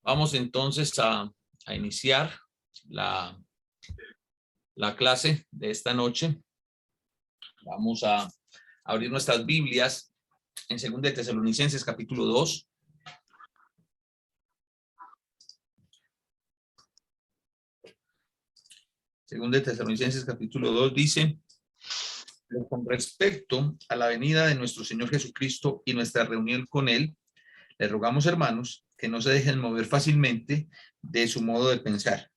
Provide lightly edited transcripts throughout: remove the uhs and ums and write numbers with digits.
Vamos entonces a iniciar la clase de esta noche. Vamos a abrir nuestras Biblias en 2 de Tesalonicenses capítulo 2. Según de Tesalonicenses capítulo 2 dice: pero con respecto a la venida de nuestro Señor Jesucristo y nuestra reunión con Él, les rogamos, hermanos, que no se dejen mover fácilmente de su modo de pensar,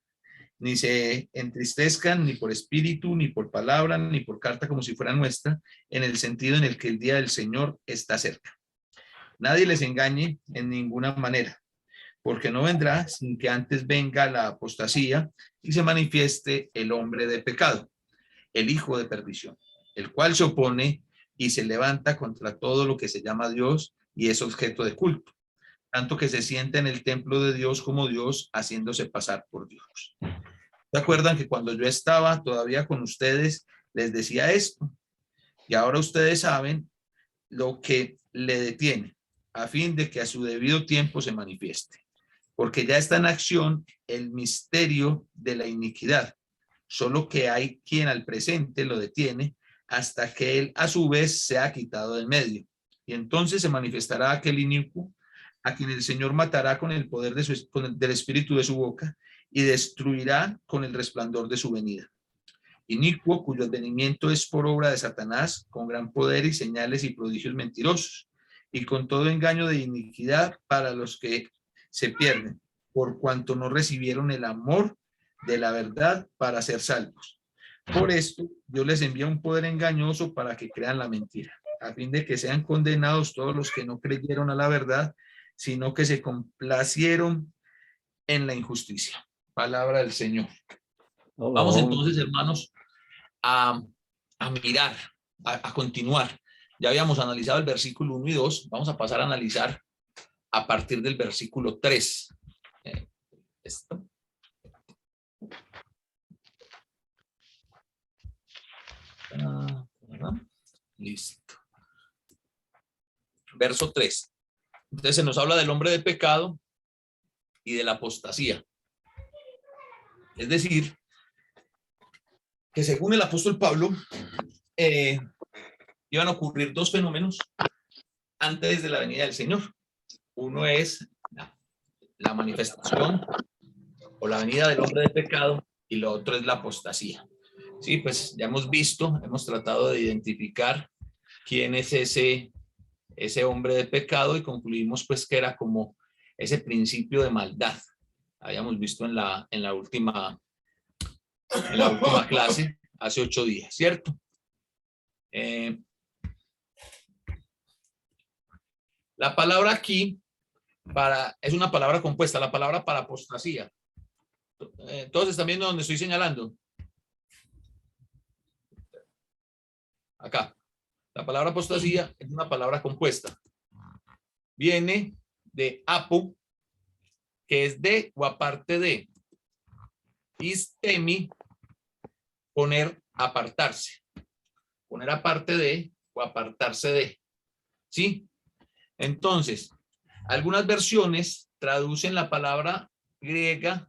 ni se entristezcan ni por espíritu, ni por palabra, ni por carta como si fuera nuestra, en el sentido en el que el día del Señor está cerca. Nadie les engañe en ninguna manera, porque no vendrá sin que antes venga la apostasía y se manifieste el hombre de pecado, el hijo de perdición, el cual se opone y se levanta contra todo lo que se llama Dios y es objeto de culto, tanto que se sienta en el templo de Dios como Dios, haciéndose pasar por Dios. ¿Se acuerdan que cuando yo estaba todavía con ustedes les decía esto? Y ahora ustedes saben lo que le detiene, a fin de que a su debido tiempo se manifieste. Porque ya está en acción el misterio de la iniquidad, solo que hay quien al presente lo detiene hasta que él a su vez sea quitado del medio. Y entonces se manifestará aquel inicuo a quien el Señor matará con el poder del espíritu de su boca y destruirá con el resplandor de su venida. Inicuo, cuyo advenimiento es por obra de Satanás, con gran poder y señales y prodigios mentirosos, y con todo engaño de iniquidad para los que se pierden, por cuanto no recibieron el amor de la verdad para ser salvos. Por esto, Dios les envía un poder engañoso para que crean la mentira, a fin de que sean condenados todos los que no creyeron a la verdad, sino que se complacieron en la injusticia. Palabra del Señor. Vamos entonces, hermanos, a mirar, a continuar. Ya habíamos analizado el versículo 1 y 2. Vamos a pasar a analizar a partir del versículo 3. Esto. Listo. Verso 3. Entonces se nos habla del hombre de pecado y de la apostasía. Es decir, que según el apóstol Pablo, iban a ocurrir dos fenómenos antes de la venida del Señor. Uno es la manifestación o la venida del hombre de pecado y lo otro es la apostasía. Sí, pues ya hemos visto, hemos tratado de identificar quién es ese hombre de pecado y concluimos pues que era como ese principio de maldad. Habíamos visto en la última clase hace 8 días, ¿cierto? La palabra aquí es una palabra compuesta, la palabra para apostasía. Todos están viendo donde estoy señalando. Acá. La palabra apostasía es una palabra compuesta. Viene de apo, que es de o aparte de. Istemi, poner, apartarse. Poner aparte de o apartarse de. ¿Sí? Entonces, algunas versiones traducen la palabra griega,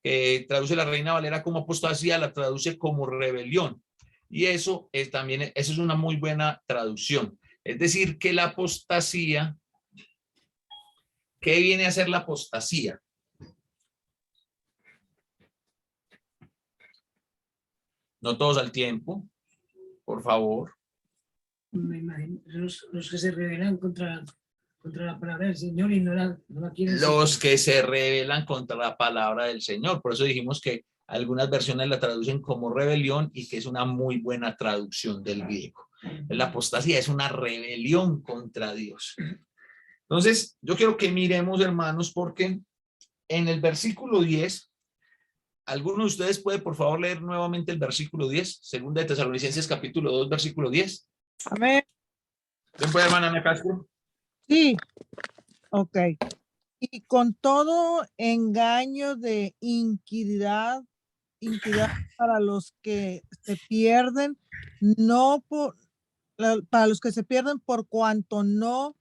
que traduce la Reina Valera como apostasía, la traduce como rebelión. Y eso es también, eso es una muy buena traducción. Es decir, que la apostasía, ¿qué viene a ser la apostasía? No todos al tiempo, por favor. Me imagino, los que se rebelan contra la palabra del Señor y no la quieren. Los que se rebelan contra la palabra del Señor. Por eso dijimos que algunas versiones la traducen como rebelión y que es una muy buena traducción del griego. La apostasía es una rebelión contra Dios. Entonces, yo quiero que miremos, hermanos, porque en el versículo 10, ¿alguno de ustedes puede, por favor, leer nuevamente el versículo 10? Segunda de Tesalonicenses, capítulo 2, versículo 10. Amén. ¿Quién puede, hermana Ana Castro? Sí, ok. Y con todo engaño de iniquidad para los que se pierden, para los que se pierden por cuanto no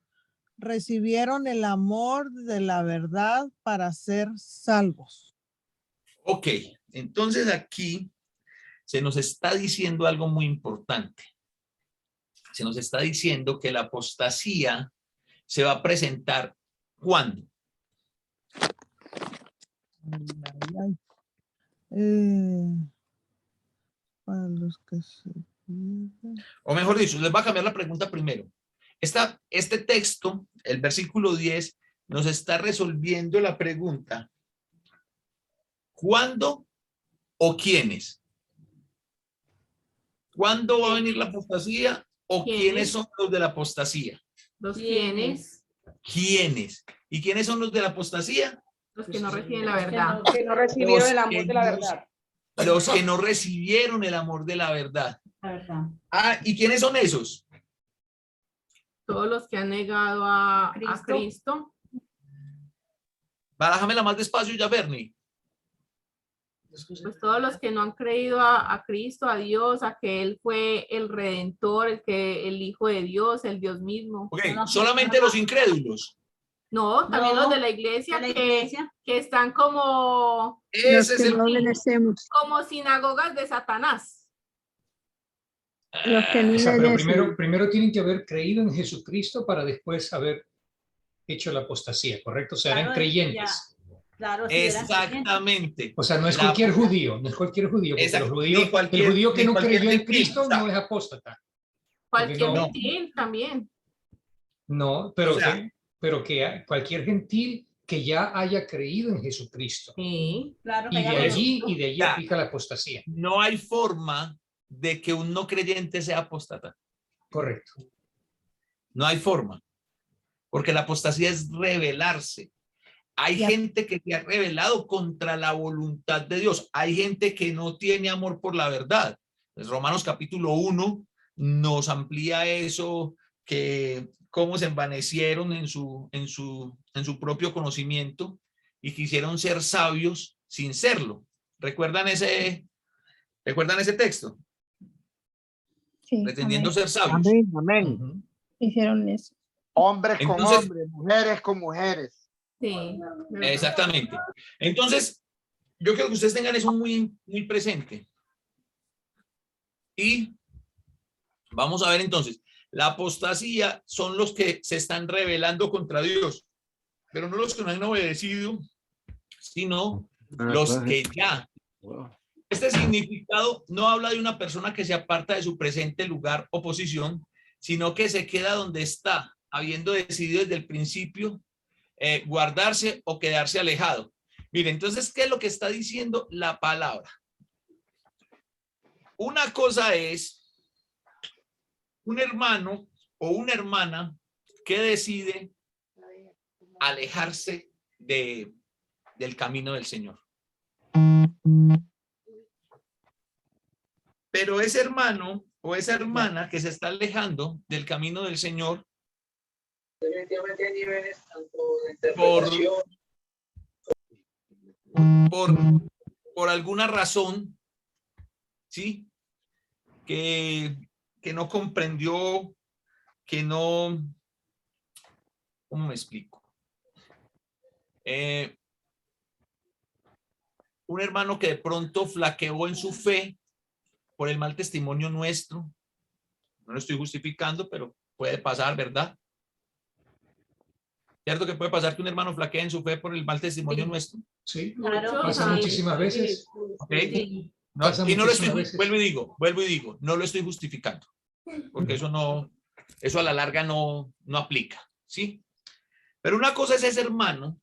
recibieron el amor de la verdad para ser salvos. Ok, entonces aquí se nos está diciendo algo muy importante. Se nos está diciendo que la apostasía se va a presentar ¿cuándo? Para los que se pierden. O mejor dicho, les voy a cambiar la pregunta primero. Este texto, el versículo 10, nos está resolviendo la pregunta: ¿cuándo o quiénes? ¿Cuándo va a venir la apostasía o quiénes son los de la apostasía? Los quienes, ¿Quiénes? ¿Y quiénes son los de la apostasía? los que no reciben la verdad. Que no recibieron Los el amor que de la no- verdad. Los que no recibieron el amor de la verdad. La verdad. Ah, ¿y quiénes son esos? Todos los que han negado a Cristo. Cristo. Barájamela más despacio ya, Bernie. Pues todos los que no han creído a Cristo, a Dios, a que Él fue el Redentor, el Hijo de Dios, el Dios mismo. Ok, solamente los incrédulos. No, también los de la iglesia, que están como Ese es el punto. obedecemos, como sinagogas de Satanás. los que no O sea, pero obedecen. primero tienen que haber creído en Jesucristo para después haber hecho la apostasía, ¿correcto? O sea, eran Claro, creyentes. Claro, sí, eran creyentes. Exactamente. O sea, no es La cualquier aposta- judío, no es cualquier judío, porque Exacto, los judíos, ni cualquier- el judío que ni no cualquier creyó en gentil, Cristo o sea, no es apóstata. Cualquier no. gentil también. No, pero, O sea, cualquier gentil que ya haya creído en Jesucristo. Sí. Claro, Y de haya allí, Cristo. y de allí Ya. aplica la apostasía. no hay forma de que un no creyente sea apóstata. Correcto. No hay forma. Porque la apostasía es rebelarse. Hay Ya. gente que se ha rebelado contra la voluntad de Dios. Hay gente que no tiene amor por la verdad. Pues Romanos capítulo 1 nos amplía eso, que cómo se envanecieron en su propio conocimiento y quisieron ser sabios sin serlo. ¿Recuerdan ese texto? Sí, Pretendiendo amén. ser sabios. Amén, amén. Ujú. Hicieron eso. Hombres con Entonces- hombres, mujeres con mujeres. Sí. Exactamente. Entonces, yo quiero que ustedes tengan eso muy, muy presente. Y vamos a ver entonces, la apostasía son los que se están rebelando contra Dios, pero no los que no han obedecido, sino los que ya. Este significado no habla de una persona que se aparta de su presente lugar o posición, sino que se queda donde está, habiendo decidido desde el principio guardarse o quedarse alejado. Mire, entonces, ¿qué es lo que está diciendo la palabra? Una cosa es un hermano o una hermana que decide alejarse del camino del Señor. Pero ese hermano o esa hermana que se está alejando del camino del Señor Definitivamente hay niveles tanto de por, interpretación. por alguna razón, ¿sí? Que no comprendió, que no, ¿cómo me explico? Un hermano que de pronto flaqueó en su fe por el mal testimonio nuestro. No lo estoy justificando, pero puede pasar, ¿verdad? ¿Cierto que puede pasar que un hermano flaquee en su fe por el mal testimonio Sí. nuestro? Sí, Claro, pasa sí. muchísimas veces. ¿Ok? Sí. No, Pasa y no lo estoy, muchísimas veces. vuelvo y digo, no lo estoy justificando, porque eso a la larga no aplica, ¿sí? Pero una cosa es ese hermano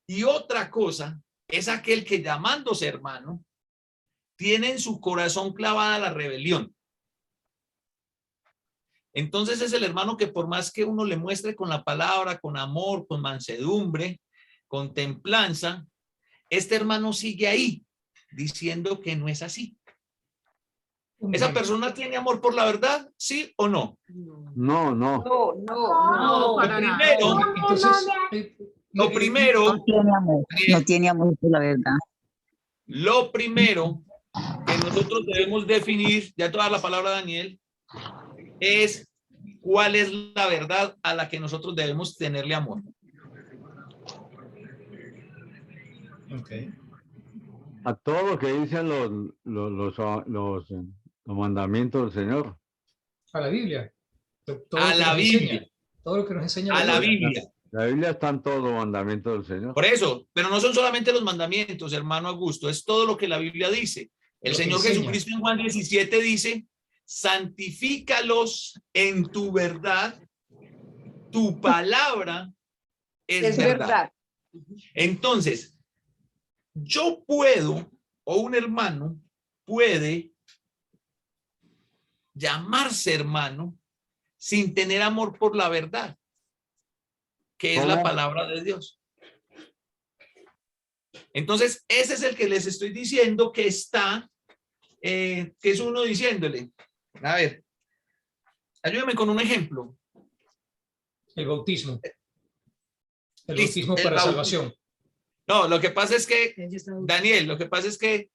y otra cosa es aquel que llamándose hermano tiene en su corazón clavada la rebelión. Entonces es el hermano que por más que uno le muestre con la palabra, con amor, con mansedumbre, con templanza, este hermano sigue ahí diciendo que no es así. ¿Esa persona tiene amor por la verdad? ¿Sí o no? No, no. No, para Lo nada. primero, Entonces, lo primero, No tiene amor por la verdad. lo primero que nosotros debemos definir, ya toda la palabra Daniel, es ¿cuál es la verdad a la que nosotros debemos tenerle amor? Okay. A todo lo que dicen los mandamientos del Señor. A la Biblia. Todo A lo que la nos Biblia. enseña. Todo lo que nos enseña A la Biblia. La Biblia están todos los mandamientos del Señor. Por eso, pero no son solamente los mandamientos, hermano Augusto, es todo lo que la Biblia dice. El Lo que Señor enseña. Jesucristo en Juan 17 dice, santifícalos en tu verdad, tu palabra es verdad. Entonces, yo puedo, o un hermano puede llamarse hermano sin tener amor por la verdad, que es la ¿Cómo? palabra de Dios. Entonces, ese es el que les estoy diciendo que está, que es uno diciéndole, a ver, ayúdame con un ejemplo. El bautismo. El Listo, bautismo el para bautismo. salvación. No, lo que pasa es que, Ella está- Daniel, lo que pasa es que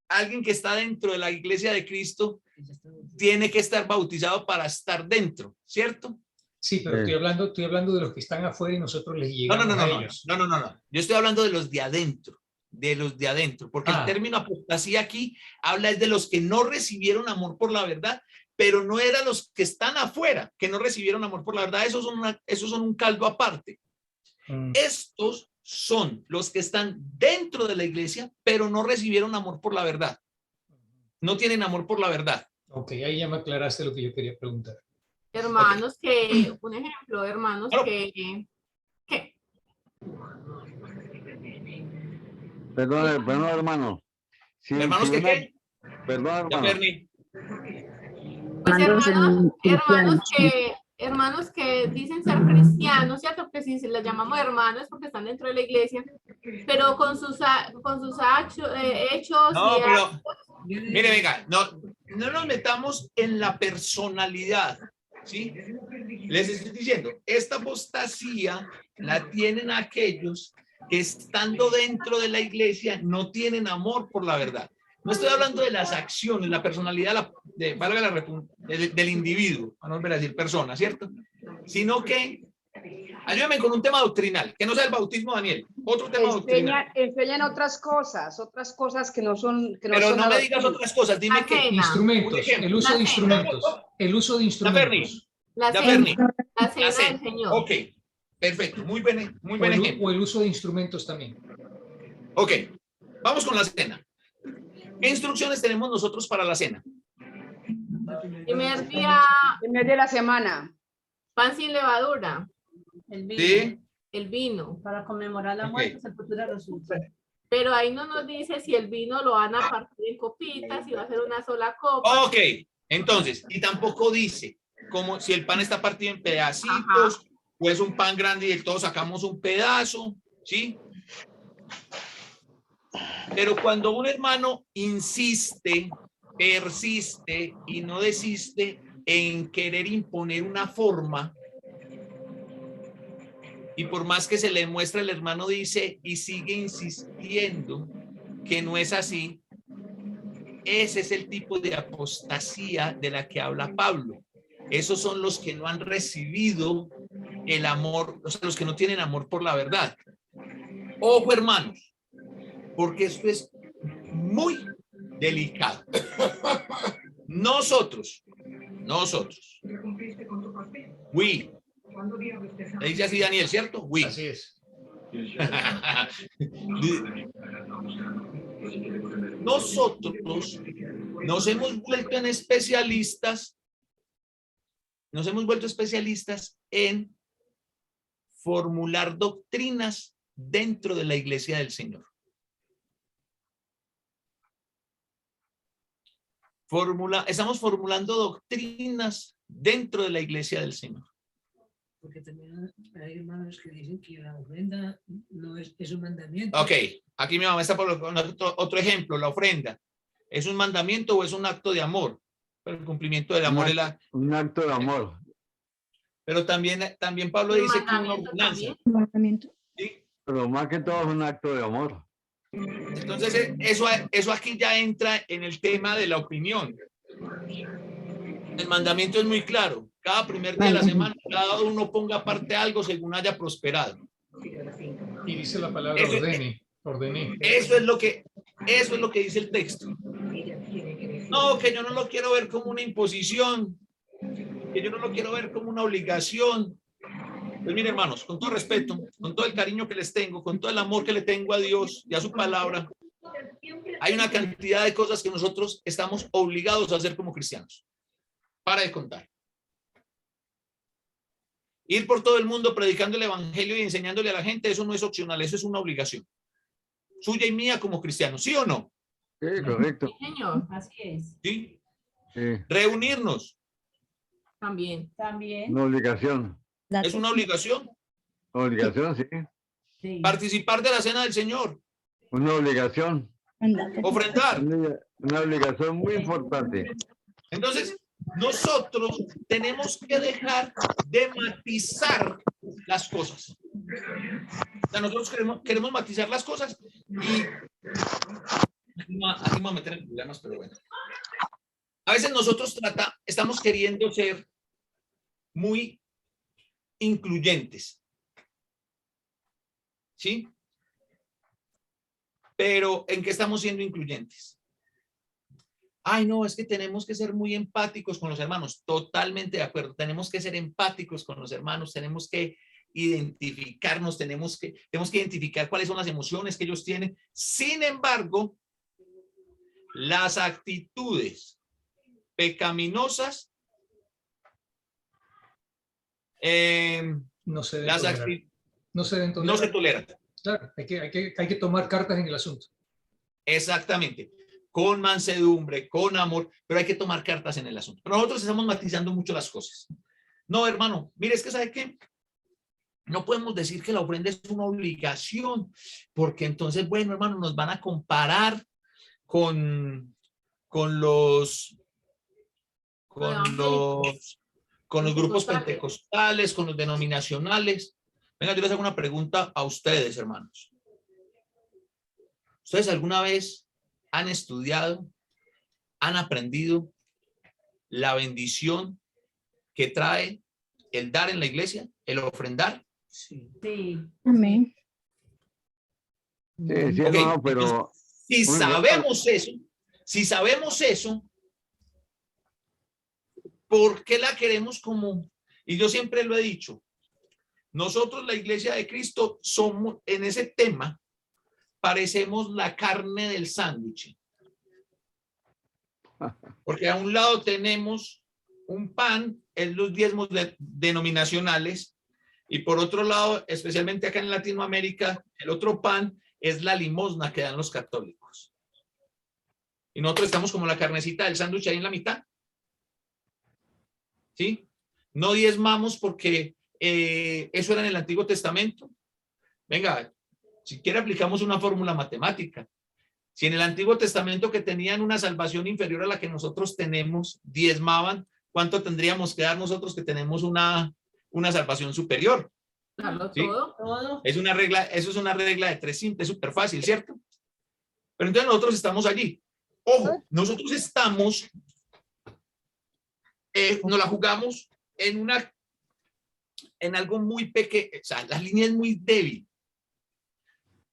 alguien que está dentro de la iglesia de Cristo ella está- tiene que estar bautizado para estar dentro, ¿cierto? Sí, pero Sí. estoy hablando de los que están afuera y nosotros les No, llegamos no, no, a no, ellos. no, no, no, no. Yo estoy hablando de los de adentro, porque el Ah. término apostasía aquí habla es de los que no recibieron amor por la verdad, pero no eran los que están afuera, que no recibieron amor por la verdad, esos son un caldo aparte. Mm, Estos son los que están dentro de la iglesia, pero no recibieron amor por la verdad. No tienen amor por la verdad. ok, ahí ya me aclaraste lo que yo quería preguntar. Hermanos que, un ejemplo, hermanos Claro. que, ¿qué? Perdón, hermano. Si- Hermanos, si ¿que una- qué? Perdón, Ya, hermano. Bernie. Pues Hermanos hermanos que dicen ser cristianos, ¿cierto? Que si se les llamamos hermanos porque están dentro de la iglesia, pero con sus hechos No, y pero mire, venga, no nos metamos en la personalidad, ¿sí? Les estoy diciendo, esta apostasía la tienen aquellos que estando dentro de la iglesia no tienen amor por la verdad. No estoy hablando de las acciones, la personalidad del individuo, para no volver a decir persona, ¿cierto? Sino que, ayúdame con un tema doctrinal, que no sea el bautismo, Daniel, otro tema doctrinal. Enseñan otras cosas que no son. Que no Pero son no la me digas doctrina. otras cosas, dime que... Cena. Un Instrumentos, ejemplo. el uso La de cena. instrumentos. El uso de instrumentos. la Ya, cena, Bernie, la cena la cena. del Señor. Ok, perfecto, muy buen ejemplo. O el uso de instrumentos también. Ok, vamos con la cena. ¿Qué instrucciones tenemos nosotros para la cena? Primer día, En medio de la semana. pan sin levadura, El ¿Sí? el vino. Para conmemorar la Ok. muerte, sepultura, resurrección. Pero ahí no nos dice si el vino lo van a partir en copitas, si va a ser una sola copa. Ok, entonces, y tampoco dice como si el pan está partido en pedacitos, o es un pan grande y todos sacamos un pedazo, ¿sí? Pero cuando un hermano insiste, persiste y no desiste en querer imponer una forma, y por más que se le muestra, el hermano dice y sigue insistiendo que no es así, ese es el tipo de apostasía de la que habla Pablo. Esos son los que no han recibido el amor, o sea, los que no tienen amor por la verdad. Ojo, hermanos, porque esto es muy delicado. Nosotros, le dice así Daniel, ¿cierto? Así es. Nosotros nos hemos vuelto especialistas en formular doctrinas dentro de la iglesia del Señor. Estamos formulando doctrinas dentro de la iglesia del Señor. Porque también hay hermanos que dicen que la ofrenda no es un mandamiento. Ok, aquí mi mamá está por otro ejemplo, la ofrenda. ¿Es un mandamiento o es un acto de amor? Pero el cumplimiento del amor es la... Un acto de amor. Pero también Pablo Un dice que una mandamiento ordenanza. también. Mandamiento. ¿Sí? Pero más que todo es un acto de amor. Entonces, eso aquí ya entra en el tema de la opinión. El mandamiento es muy claro. Cada primer día de la semana, cada uno ponga aparte algo según haya prosperado. Y dice la palabra Eso, ordené. eso es lo que dice el texto. No, que yo no lo quiero ver como una imposición, que yo no lo quiero ver como una obligación. Pues miren, hermanos, con todo respeto, con todo el cariño que les tengo, con todo el amor que le tengo a Dios y a su palabra, hay una cantidad de cosas que nosotros estamos obligados a hacer como cristianos. Para de contar. Ir por todo el mundo predicando el evangelio y enseñándole a la gente, eso no es opcional, eso es una obligación. Suya y mía como cristianos, ¿sí o no? Sí, correcto. Sí, señor, así es. Sí. Sí, Reunirnos, También. una obligación. es una obligación. Obligación, sí. Participar de la cena del Señor, Una obligación. ofrendar. Una obligación muy importante. Entonces, nosotros tenemos que dejar de matizar las cosas. O sea, nosotros queremos matizar las cosas y aquí me voy a meter en problemas, pero bueno. A veces nosotros estamos queriendo ser muy incluyentes. ¿Sí? Pero ¿en qué estamos siendo incluyentes? Ay, no, es que tenemos que ser muy empáticos con los hermanos. Totalmente de acuerdo. Tenemos que ser empáticos con los hermanos. Tenemos que identificarnos. Tenemos que identificar cuáles son las emociones que ellos tienen. Sin embargo, las actitudes pecaminosas No se deben tolerar. no se toleran. Claro, hay que tomar cartas en el asunto. Exactamente. Con mansedumbre, con amor, pero hay que tomar cartas en el asunto. Pero nosotros estamos matizando mucho las cosas. No, hermano, mire, es que ¿sabe qué? No podemos decir que la ofrenda es una obligación, porque entonces, bueno, hermano, nos van a comparar con los grupos pentecostales, con los denominacionales. Venga, yo les hago una pregunta a ustedes, hermanos. ¿Ustedes alguna vez han estudiado, han aprendido la bendición que trae el dar en la iglesia, el ofrendar? Sí. Amén. Sí, Okay, no, pero entonces, si sabemos eso, ¿por qué la queremos como? Y yo siempre lo he dicho, nosotros la Iglesia de Cristo somos, en ese tema, parecemos la carne del sándwich. Porque a un lado tenemos un pan, en los diezmos denominacionales, y por otro lado, especialmente acá en Latinoamérica, el otro pan es la limosna que dan los católicos. Y nosotros estamos como la carnecita del sándwich ahí en la mitad. ¿Sí? No diezmamos porque eso era en el Antiguo Testamento. Venga, si quiere aplicamos una fórmula matemática. Si en el Antiguo Testamento, que tenían una salvación inferior a la que nosotros tenemos, diezmaban, ¿cuánto tendríamos que dar nosotros que tenemos una salvación superior? Darlo ¿Sí? todo. Es una regla, eso es una regla de 3 simples, súper fácil, ¿cierto? Pero entonces nosotros estamos allí. Ojo, nosotros estamos, nos la jugamos en algo muy pequeño, o sea, la línea es muy débil,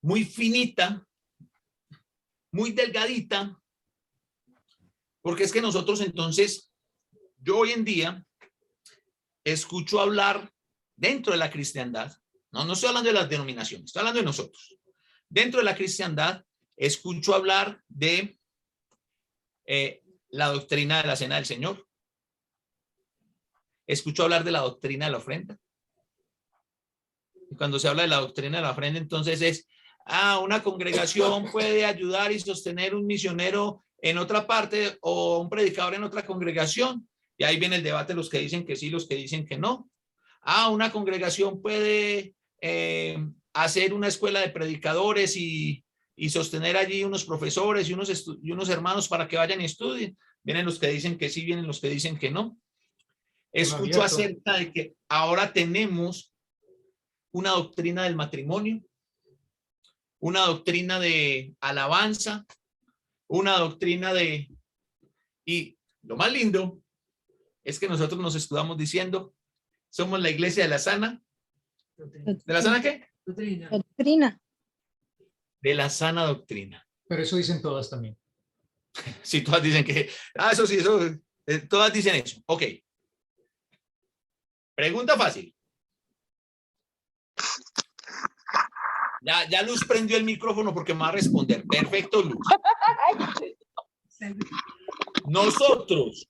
muy finita, muy delgadita, porque es que nosotros entonces, yo hoy en día escucho hablar dentro de la cristiandad, no estoy hablando de las denominaciones, estoy hablando de nosotros. Dentro de la cristiandad escucho hablar de la doctrina de la cena del Señor. Escucho hablar de la doctrina de la ofrenda. Y cuando se habla de la doctrina de la ofrenda, entonces es, una congregación puede ayudar y sostener un misionero en otra parte o un predicador en otra congregación. Y ahí viene el debate, los que dicen que sí, los que dicen que no. Una congregación puede hacer una escuela de predicadores y sostener allí unos profesores y unos hermanos para que vayan y estudien. Vienen los que dicen que sí, vienen los que dicen que no. Escucho acerca de que ahora tenemos una doctrina del matrimonio, una doctrina de alabanza, una doctrina y lo más lindo es que nosotros nos escudamos diciendo, somos la iglesia de la sana. Doctrina. ¿De la sana qué? Doctrina. Doctrina. De la sana doctrina. Pero eso dicen todas también. Sí, todas dicen que, eso sí, eso, todas dicen eso. Ok. Pregunta fácil. Ya Luz prendió el micrófono porque me va a responder. Perfecto, Luz. Nosotros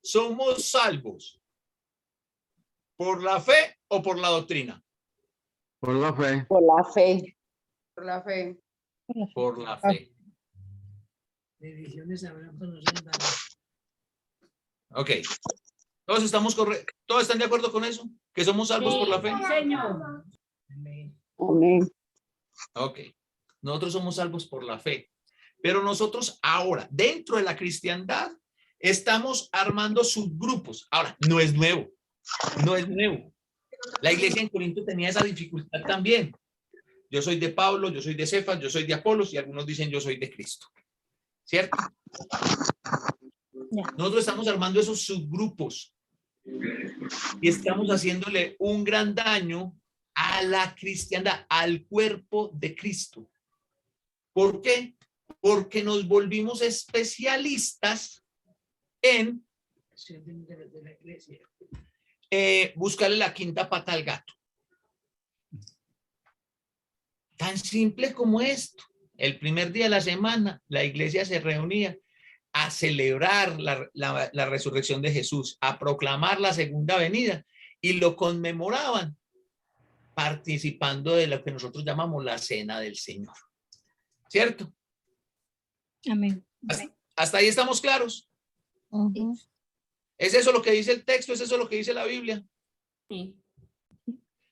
somos salvos por la fe o por la doctrina. Por la fe. Por la fe. Por la fe. Por la fe. Bendiciones habrá por nosotros. Ok. ¿Todos estamos ¿Todos están de acuerdo con eso? ¿Que somos salvos por la fe? Señor. Amén. Ok. Nosotros somos salvos por la fe. Pero nosotros ahora, dentro de la cristiandad, estamos armando subgrupos. Ahora, no es nuevo. No es nuevo. La iglesia en Corinto tenía esa dificultad también. Yo soy de Pablo, yo soy de Cefas, yo soy de Apolos y algunos dicen yo soy de Cristo. ¿Cierto? Nosotros estamos armando esos subgrupos y estamos haciéndole un gran daño a la cristiandad, al cuerpo de Cristo. ¿Por qué? Porque nos volvimos especialistas en De la iglesia. buscarle la quinta pata al gato. Tan simple como esto. El primer día de la semana, la iglesia se reunía a celebrar la resurrección de Jesús, a proclamar la segunda venida y lo conmemoraban participando de lo que nosotros llamamos la cena del Señor. ¿Cierto? Amén. ¿Hasta ahí estamos claros? Ujú. ¿Es eso lo que dice el texto? ¿Es eso lo que dice la Biblia? Sí.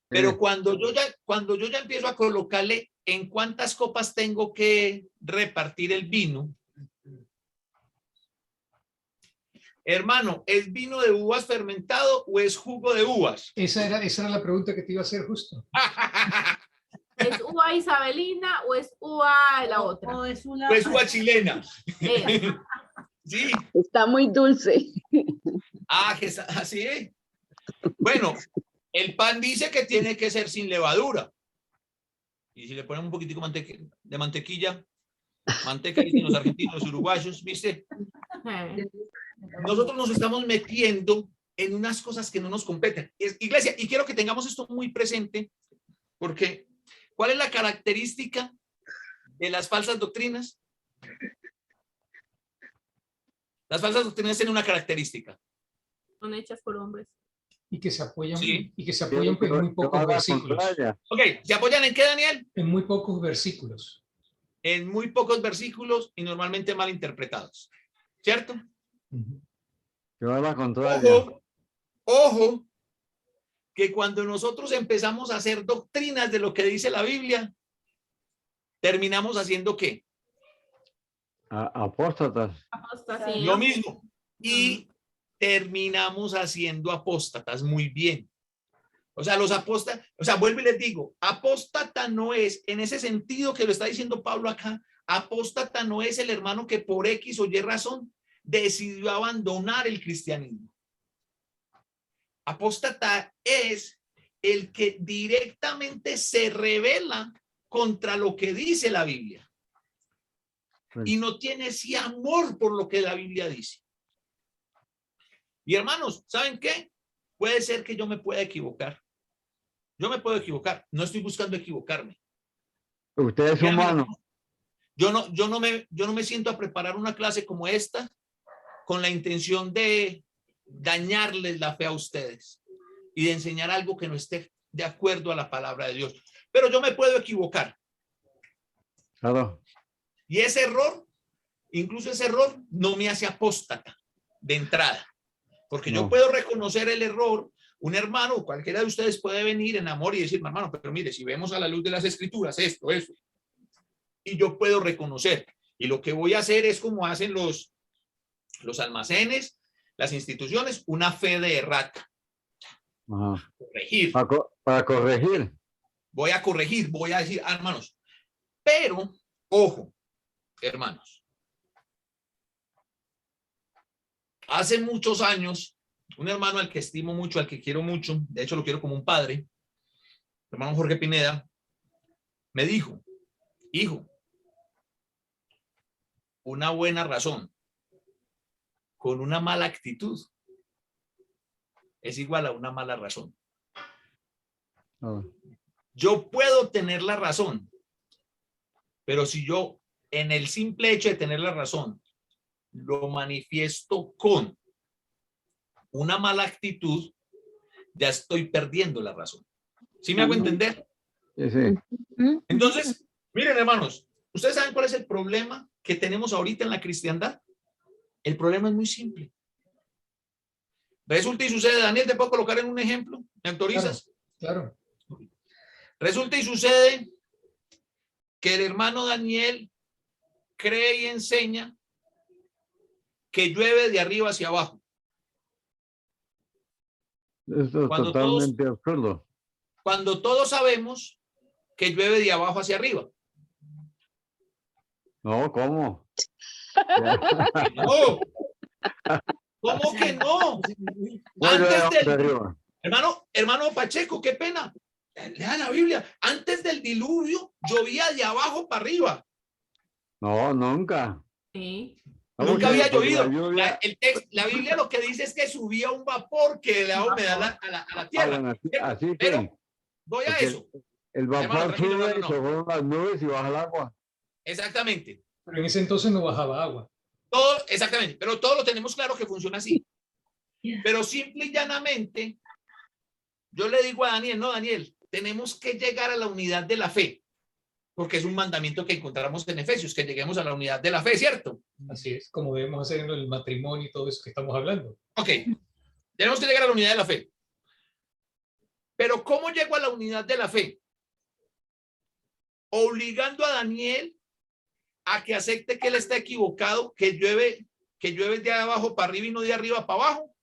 Pero cuando yo ya empiezo a colocarle en cuántas copas tengo que repartir el vino, hermano, ¿es vino de uvas fermentado o es jugo de uvas? Esa era la pregunta que te iba a hacer justo. ¿Es uva isabelina o es uva la otra? O es una. ¿O es uva chilena? Sí. Está muy dulce. Así es. Bueno, el pan dice que tiene que ser sin levadura. Y si le ponemos un poquitico de mantequilla, manteca dicen los argentinos, los uruguayos, ¿viste? Nosotros nos estamos metiendo en unas cosas que no nos competen. Iglesia, y quiero que tengamos esto muy presente, porque ¿cuál es la característica de las falsas doctrinas? Las falsas doctrinas tienen una característica. Son hechas por hombres. Y que se apoyan, Sí. y que se apoyan pues, en muy pocos versículos. Ok, ¿se apoyan en qué, Daniel? En muy pocos versículos. En muy pocos versículos y normalmente mal interpretados. ¿Cierto? Que va a la contraria. Ojo, que cuando nosotros empezamos a hacer doctrinas de lo que dice la Biblia, terminamos haciendo ¿qué? Apóstatas. Apostasía. Lo mismo. Y terminamos haciendo apóstatas muy bien. O sea, los apóstatas, o sea, vuelvo y les digo, apóstata no es, en ese sentido que lo está diciendo Pablo acá, apóstata no es el hermano que por X o Y razón decidió abandonar el cristianismo. Apóstata es el que directamente se rebela contra lo que dice la Biblia y no tiene ese amor por lo que la Biblia dice. Y hermanos, ¿saben qué? Puede ser que yo me pueda equivocar. Yo me puedo equivocar. No estoy buscando equivocarme. Usted es humano. Yo no me siento a preparar una clase como esta con la intención de dañarles la fe a ustedes y de enseñar algo que no esté de acuerdo a la palabra de Dios. Pero yo me puedo equivocar. Claro. Y ese error, incluso ese error, no me hace apóstata de entrada. Porque yo puedo reconocer el error. Un hermano, cualquiera de ustedes puede venir en amor y decir, hermano, pero mire, si vemos a la luz de las escrituras, esto, eso. Y yo puedo reconocer. Y lo que voy a hacer es como hacen los almacenes, las instituciones, una fe de errata. Ajá. Corregir. Para corregir. Voy a corregir, voy a decir, hermanos. Pero, ojo, hermanos. Hace muchos años, un hermano al que estimo mucho, al que quiero mucho, de hecho lo quiero como un padre, el hermano Jorge Pineda, me dijo, hijo, una buena razón con una mala actitud es igual a una mala razón. Ah, Yo puedo tener la razón, pero si yo en el simple hecho de tener la razón lo manifiesto con una mala actitud, ya estoy perdiendo la razón. ¿Sí me hago entender? sí, sí. Entonces, miren, hermanos, ¿ustedes saben cuál es el problema que tenemos ahorita en la cristiandad? El problema es muy simple. Resulta y sucede, Daniel, ¿te puedo colocar en un ejemplo? ¿Me autorizas? Claro. Resulta y sucede que el hermano Daniel cree y enseña que llueve de arriba hacia abajo. Esto es Cuando totalmente absurdo. Cuando todos sabemos que llueve de abajo hacia arriba. No, ¿cómo? No. ¿Cómo que no? Bueno, Antes de del, arriba. hermano Pacheco, qué pena. Lea la Biblia. Antes del diluvio llovía de abajo para arriba. No, nunca. Sí. No, Nunca porque- había porque la llovido. lluvia- La Biblia lo que dice es que subía un vapor que le da humedad a la tierra. bueno, así sí. Pero voy a Porque eso. el Hermano, vapor tranquilo, sube y no. se forman las nubes y baja el agua. Exactamente. Pero en ese entonces no bajaba agua. Todo, exactamente. Pero todo lo tenemos claro que funciona así. Pero simple y llanamente, yo le digo a Daniel, no, Daniel, tenemos que llegar a la unidad de la fe. Porque es un mandamiento que encontramos en Efesios, que lleguemos a la unidad de la fe, ¿cierto? Así es, como debemos hacer en el matrimonio y todo eso que estamos hablando. Ok, tenemos que llegar a la unidad de la fe. Pero ¿cómo llego a la unidad de la fe? Obligando a Daniel a que acepte que él está equivocado, que llueve de abajo para arriba y no de arriba para abajo.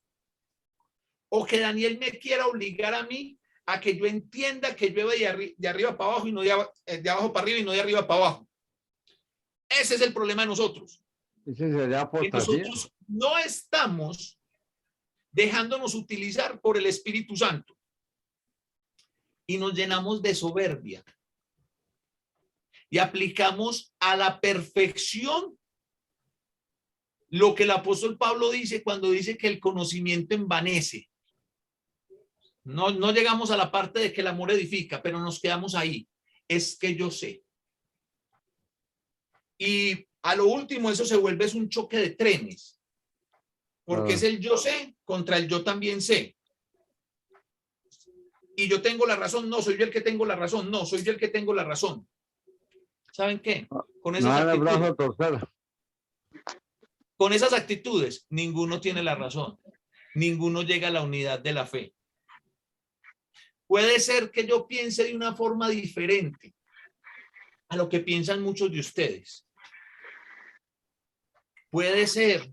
O que Daniel me quiera obligar a mí a que yo entienda que llueve de arriba para abajo y no de abajo para arriba y no de arriba para abajo. Ese es el problema de nosotros. Ese sería Que apostasía. nosotros no estamos dejándonos utilizar por el Espíritu Santo y nos llenamos de soberbia y aplicamos a la perfección lo que el apóstol Pablo dice cuando dice que el conocimiento envanece. No llegamos a la parte de que el amor edifica, pero nos quedamos ahí. Es que yo sé. Y a lo último eso se vuelve es un choque de trenes, porque es el yo sé contra el yo también sé. Y yo tengo la razón, no, soy yo el que tengo la razón, no, soy yo el que tengo la razón. ¿Saben qué? Con esas actitudes, ninguno tiene la razón, ninguno llega a la unidad de la fe. Puede ser que yo piense de una forma diferente a lo que piensan muchos de ustedes. Puede ser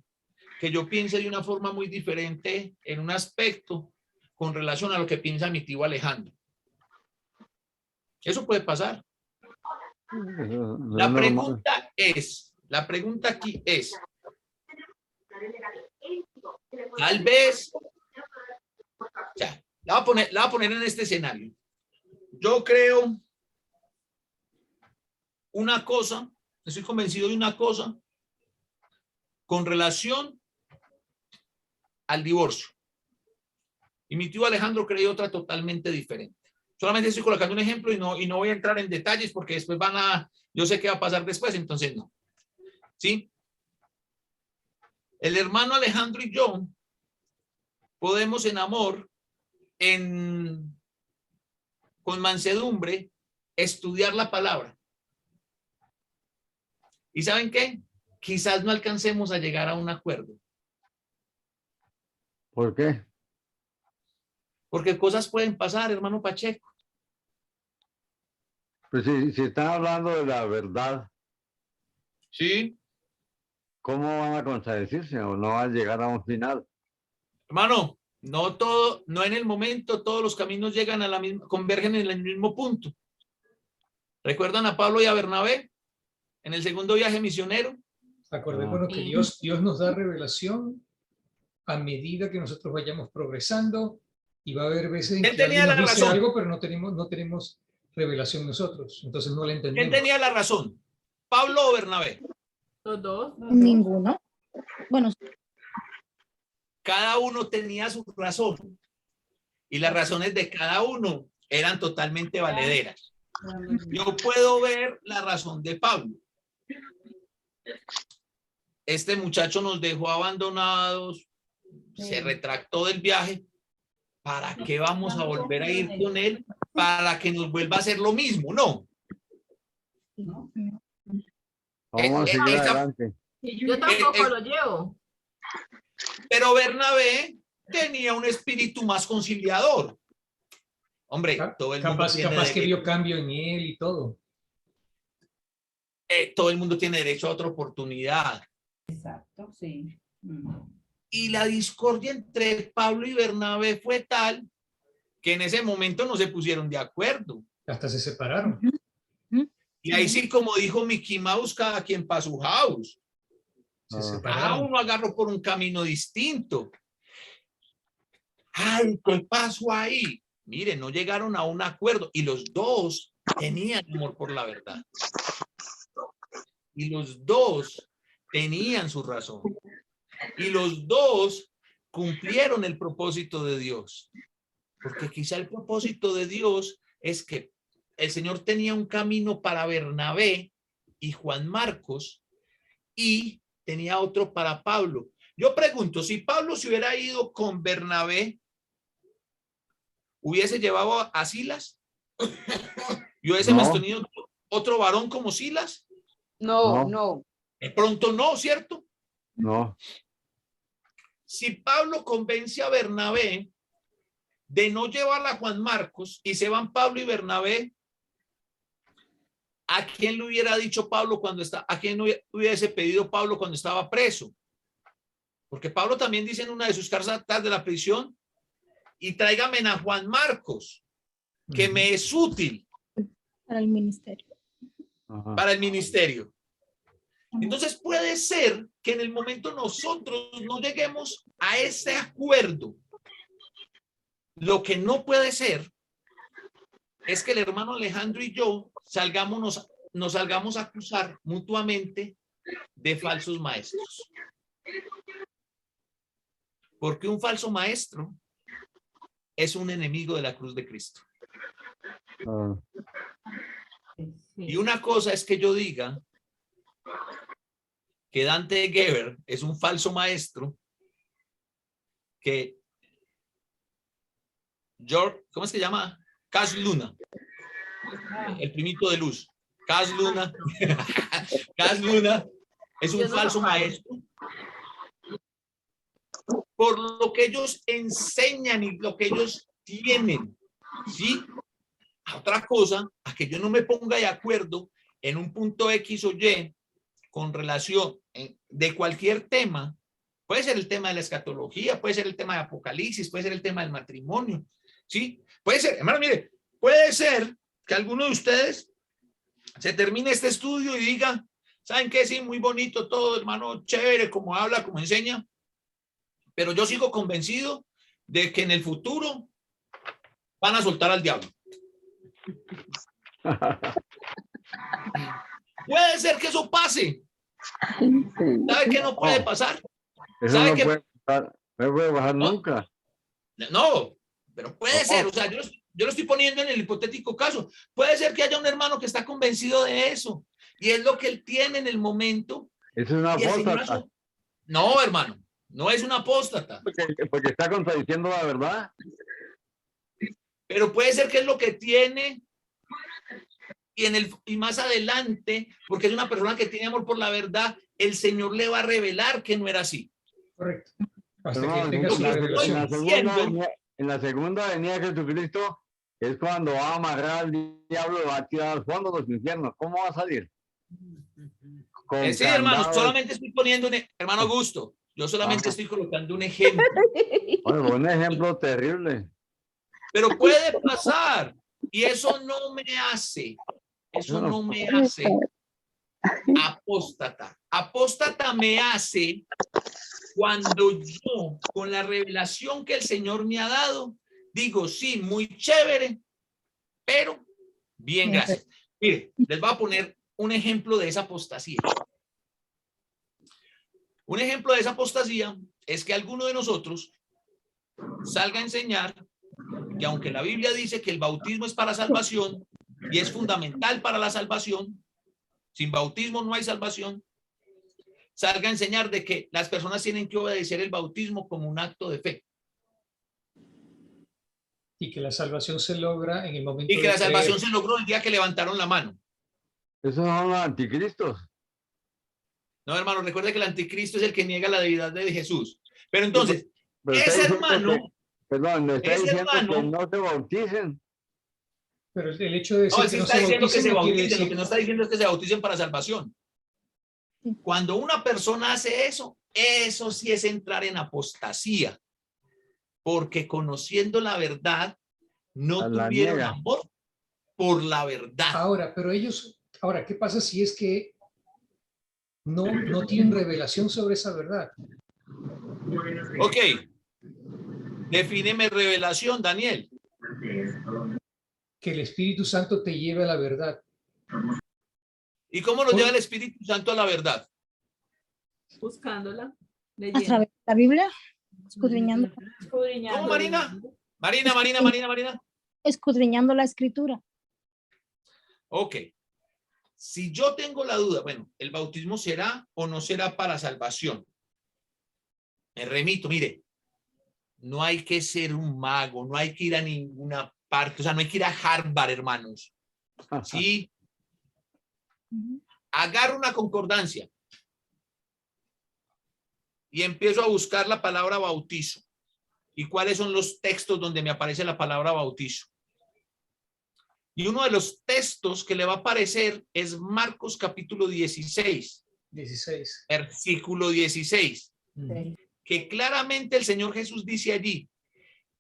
que yo piense de una forma muy diferente en un aspecto con relación a lo que piensa mi tío Alejandro. Eso puede pasar. La pregunta aquí es, tal vez, ya, la voy a poner en este escenario. Yo creo una cosa, estoy convencido de una cosa con relación al divorcio. Y mi tío Alejandro cree otra totalmente diferente. Solamente estoy colocando un ejemplo y no voy a entrar en detalles porque después yo sé qué va a pasar después, entonces no. ¿Sí? El hermano Alejandro y yo podemos en amor, con mansedumbre, estudiar la palabra. ¿Y saben qué? Quizás no alcancemos a llegar a un acuerdo. ¿Por qué? Porque cosas pueden pasar, hermano Pacheco. Pues si están hablando de la verdad, sí, ¿cómo van a contradecirse o no van a llegar a un final? Hermano, no en el momento todos los caminos llegan a la misma, convergen en el mismo punto. ¿Recuerdan a Pablo y a Bernabé en el segundo viaje misionero? Acordémonos que Dios nos da revelación a medida que nosotros vayamos progresando, y va a haber veces en ¿Quién que alguien tenía la nos dice razón? algo, pero no tenemos revelación nosotros, entonces no la ¿Quién entendemos. tenía la razón? ¿Pablo o Bernabé? Los dos. Ninguno. Bueno, Cada uno tenía su razón. Y las razones de cada uno eran totalmente valederas. Yo puedo ver la razón de Pablo. Este muchacho nos dejó abandonados, se retractó del viaje. ¿Para qué vamos a volver a ir con él? Para que nos vuelva a hacer lo mismo, ¿no? Vamos a seguir esa- adelante. Yo tampoco lo llevo. Pero Bernabé tenía un espíritu más conciliador. Hombre, todo el mundo Capaz tiene que derecho, vio cambio en él y todo. todo el mundo tiene derecho a otra oportunidad. Exacto, sí. Y la discordia entre Pablo y Bernabé fue tal que en ese momento no se pusieron de acuerdo. Hasta se separaron. Y ahí sí, como dijo Mickey Mouse, cada quien para su house. Se Cada separaron. uno agarró por un camino distinto. Ay, ¿qué pasó ahí? Miren, no llegaron a un acuerdo y los dos tenían amor por la verdad. Y los dos tenían su razón. Y los dos cumplieron el propósito de Dios. Porque quizá el propósito de Dios es que el Señor tenía un camino para Bernabé y Juan Marcos y tenía otro para Pablo. Yo pregunto, si Pablo se hubiera ido con Bernabé, ¿hubiese llevado a Silas? ¿Y hubiésemos tenido otro varón como Silas? No, no. De pronto no, ¿cierto? No. Si Pablo convence a Bernabé de no llevar a Juan Marcos y se van Pablo y Bernabé, ¿a quién le hubiera dicho Pablo a quién hubiese pedido Pablo cuando estaba preso? Porque Pablo también dice en una de sus cartas de la prisión, y tráigame a Juan Marcos, que me es útil para el ministerio. para el ministerio. Entonces puede ser que en el momento nosotros no lleguemos a ese acuerdo. Lo que no puede ser es que el hermano Alejandro y yo nos salgamos a acusar mutuamente de falsos maestros. Porque un falso maestro es un enemigo de la cruz de Cristo. Y una cosa es que yo diga que Dante Gebel es un falso maestro, que George, ¿cómo es que se llama? Cas Luna, el primito de luz. Cas Luna, Cas Luna es un falso maestro por lo que ellos enseñan y lo que ellos tienen, ¿sí? Otra cosa, a que yo no me ponga de acuerdo en un punto X o Y con relación de cualquier tema, puede ser el tema de la escatología, puede ser el tema de Apocalipsis, puede ser el tema del matrimonio, ¿sí? Puede ser, hermano, mire, puede ser que alguno de ustedes se termine este estudio y diga, ¿saben qué? Sí, muy bonito todo, hermano, chévere, como habla, como enseña, pero yo sigo convencido de que en el futuro van a soltar al diablo. Puede ser que eso pase. ¿Sabe qué no puede pasar? Eso no puede pasar nunca. No, pero puede ser. O sea, yo lo estoy poniendo en el hipotético caso. Puede ser que haya un hermano que está convencido de eso. Y es lo que él tiene en el momento. Eso es una apóstata. No, hermano. No es una apóstata. Porque está contradiciendo la verdad. Pero puede ser que es lo que tiene y más adelante, porque es una persona que tiene amor por la verdad, el Señor le va a revelar que no era así. Correcto. En la segunda venida de Jesucristo es cuando va a amarrar al diablo y va a tirar al fondo de los infiernos. ¿Cómo va a salir? Sí, hermano, solamente estoy poniendo hermano Augusto, yo solamente estoy colocando un ejemplo. Bueno, un ejemplo terrible. Pero puede pasar y eso no me hace Apóstata. Apóstata me hace cuando yo, con la revelación que el Señor me ha dado, digo, sí, muy chévere, pero bien, gracias. Mire, les voy a poner un ejemplo de esa apostasía. Un ejemplo de esa apostasía es que alguno de nosotros salga a enseñar que aunque la Biblia dice que el bautismo es para salvación y es fundamental para la salvación, sin bautismo no hay salvación, salga a enseñar de que las personas tienen que obedecer el bautismo como un acto de fe. Y que la salvación se logra en el momento Y que de la salvación creer. se logró el día que levantaron la mano. Esos son los anticristos. No, hermano, recuerde que el anticristo es el que niega la deidad de Jesús. Pero entonces, Pero está ese diciendo hermano, perdón, me está ese diciendo que hermano, no se bauticen. Pero el hecho de decir no, él que sí no está se diciendo que bauticen se no quiere bauticen, lo decir. que no está diciendo es que se bauticen para salvación. Cuando una persona hace eso, eso sí es entrar en apostasía, porque conociendo la verdad, no La tuvieron niega. amor por la verdad. Ahora, pero ellos, ahora, ¿qué pasa si es que no tienen revelación sobre esa verdad? Ok, defíneme revelación, Daniel. Que el Espíritu Santo te lleve a la verdad. ¿Y cómo nos lleva el Espíritu Santo a la verdad? Buscándola, A leyendo. través de la Biblia, escudriñando, ¿Cómo, Marina? Marina. escudriñando la escritura. Ok. Si yo tengo la duda, bueno, ¿el bautismo será o no será para salvación? Me remito, mire, no hay que ser un mago, no hay que ir a ninguna parte, o sea, no hay que ir a Harvard, hermanos. Sí. Agarro una concordancia y empiezo a buscar la palabra bautizo. ¿Y cuáles son los textos donde me aparece la palabra bautizo? Y uno de los textos que le va a aparecer es Marcos capítulo 16. 16. Versículo 16. Que claramente el Señor Jesús dice allí,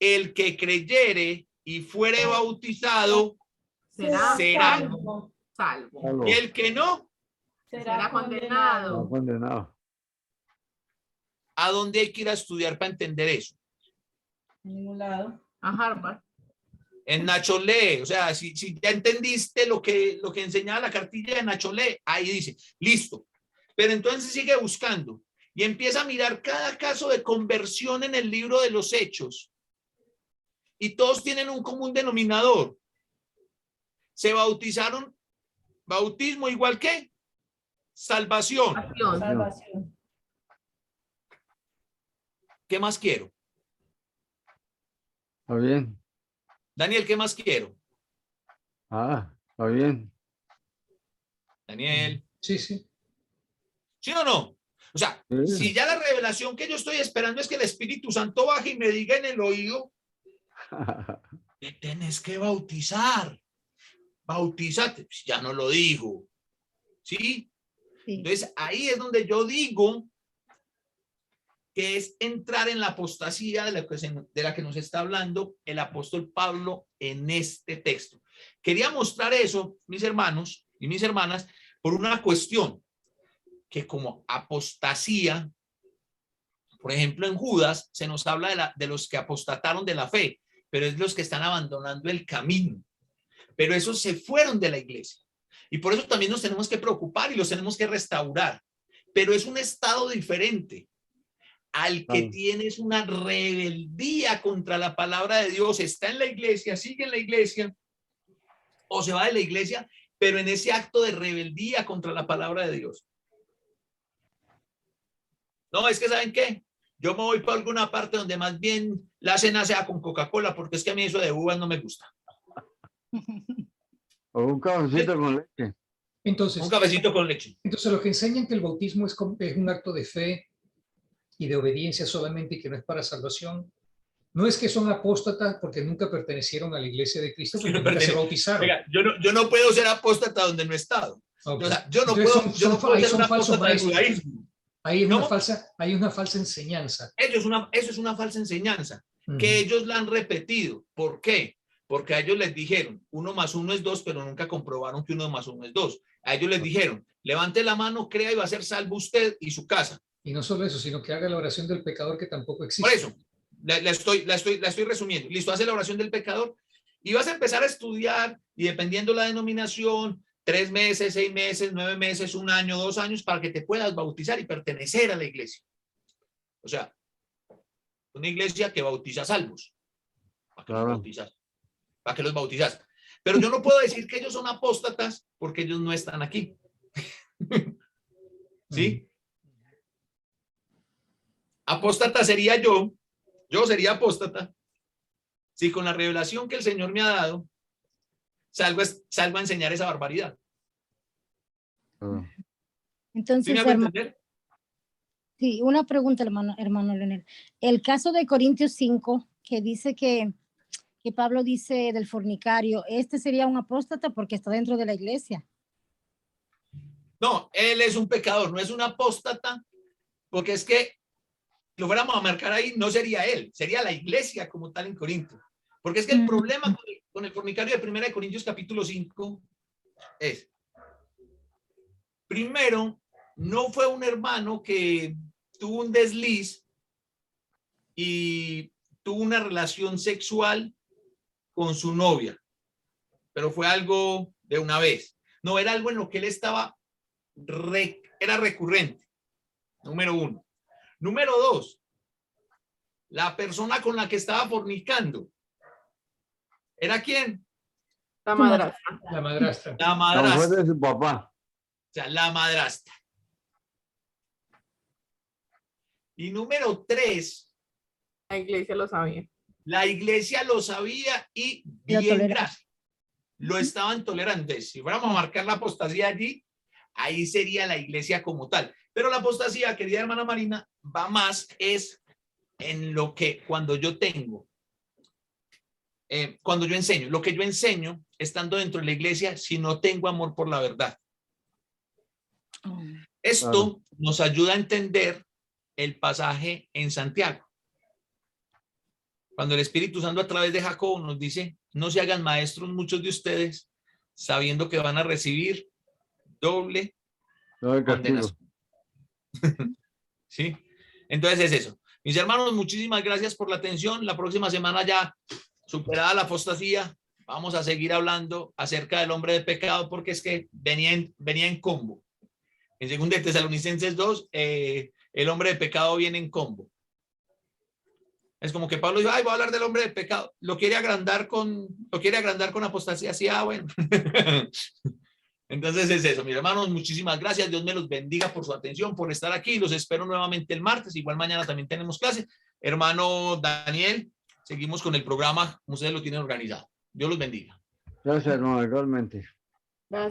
el que creyere y fuere bautizado será salvo. Y el que no, Será condenado. No condenado. ¿a dónde hay que ir a estudiar para entender eso? En ningún lado. A Harvard. En Nacholé, o sea, si ya entendiste lo que enseñaba la cartilla de Nacholé, ahí dice, listo. Pero entonces sigue buscando y empieza a mirar cada caso de conversión en el libro de los Hechos. Y todos tienen un común denominador. Se bautizaron, bautismo igual que salvación. Salvación. ¿Qué más quiero? Está bien. Daniel, ¿qué más quiero? Está bien. Daniel. Sí, sí. ¿Sí o no? O sea, si ya la revelación que yo estoy esperando es que el Espíritu Santo baje y me diga en el oído, te tienes que bautizar. Bautízate. Pues ya no lo dijo. ¿Sí? Entonces, ahí es donde yo digo que es entrar en la apostasía de la que nos está hablando el apóstol Pablo en este texto. Quería mostrar eso, mis hermanos y mis hermanas, por una cuestión que como apostasía, por ejemplo, en Judas se nos habla de los que apostataron de la fe, pero es los que están abandonando el camino. Pero esos se fueron de la iglesia. Y por eso también nos tenemos que preocupar y los tenemos que restaurar. Pero es un estado diferente al que tienes una rebeldía contra la palabra de Dios, está en la iglesia, sigue en la iglesia, o se va de la iglesia, pero en ese acto de rebeldía contra la palabra de Dios. No, es que ¿saben qué? Yo me voy para alguna parte donde más bien la cena sea con Coca-Cola, porque es que a mí eso de uvas no me gusta. O un cafecito con leche. Entonces, un cafecito con leche. Entonces, lo que enseñan que el bautismo es un acto de fe y de obediencia solamente y que no es para salvación, no es que son apóstatas porque nunca pertenecieron a la iglesia de Cristo, porque nunca se bautizaron. Oiga, yo no puedo ser apóstata donde no he estado. Okay. O sea, yo no Entonces, puedo ahí ser son una falsos apóstata del maestros. judaísmo. Hay una falsa enseñanza. Eso es una falsa enseñanza que ellos la han repetido. ¿Por qué? porque a ellos les dijeron 1 más 1 es 2, pero nunca comprobaron que 1 más 1 es 2. A ellos les dijeron, levante la mano, crea y va a ser salvo usted y su casa. Y no solo eso, sino que haga la oración del pecador que tampoco existe. Por eso, la estoy resumiendo. Listo, hace la oración del pecador y vas a empezar a estudiar y dependiendo la denominación, 3 meses, 6 meses, 9 meses, 1 año, 2 años para que te puedas bautizar y pertenecer a la iglesia. O sea, una iglesia que bautiza salvos. ¿Para qué los bautizas? ¿Para qué los bautizas? Pero yo no puedo decir que ellos son apóstatas porque ellos no están aquí. ¿Sí? Apóstata sería yo sería apóstata si con la revelación que el Señor me ha dado salgo a enseñar esa barbaridad. Entonces, ¿Sí me hago entender? sí, una pregunta, hermano Leonel. El caso de Corintios 5, que dice que Pablo dice del fornicario, ¿este sería un apóstata porque está dentro de la iglesia? No, él es un pecador, no es un apóstata, porque es que lo fuéramos a marcar ahí, no sería él, sería la iglesia como tal en Corinto. Porque es que el problema con el fornicario de 1 Corintios capítulo 5 es, primero, no fue un hermano que tuvo un desliz y tuvo una relación sexual con su novia, pero fue algo de una vez. No, era algo en lo que él estaba, era recurrente. Número 1. Número 2, la persona con la que estaba fornicando, ¿era quién? La madrastra. La madrastra. La madrastra. No fue de su papá. O sea, la madrastra. Y número 3, La iglesia lo sabía. la iglesia lo sabía y bien gracias. Lo estaban tolerando. Si fuéramos a marcar la apostasía allí, ahí sería la iglesia como tal. Pero la apostasía, querida hermana Marina, va más es en lo que cuando yo tengo, cuando yo enseño, lo que yo enseño estando dentro de la iglesia, si no tengo amor por la verdad. Esto nos ayuda a entender el pasaje en Santiago. Cuando el Espíritu Santo a través de Jacobo nos dice, no se hagan maestros muchos de ustedes, sabiendo que van a recibir doble condenación. ¿Sí? Entonces es eso. Mis hermanos, muchísimas gracias por la atención. La próxima semana ya superada la apostasía, vamos a seguir hablando acerca del hombre de pecado porque es que venía en combo. En 2 Tesalonicenses 2, el hombre de pecado viene en combo. Es como que Pablo dijo, ay, voy a hablar del hombre de pecado. Lo quiere agrandar con apostasía. Sí, bueno. Entonces es eso, mis hermanos, muchísimas gracias. Dios me los bendiga por su atención, por estar aquí. Los espero nuevamente el martes. Igual mañana también tenemos clase. Hermano Daniel, seguimos con el programa como ustedes lo tienen organizado. Dios los bendiga. Gracias, hermano, igualmente.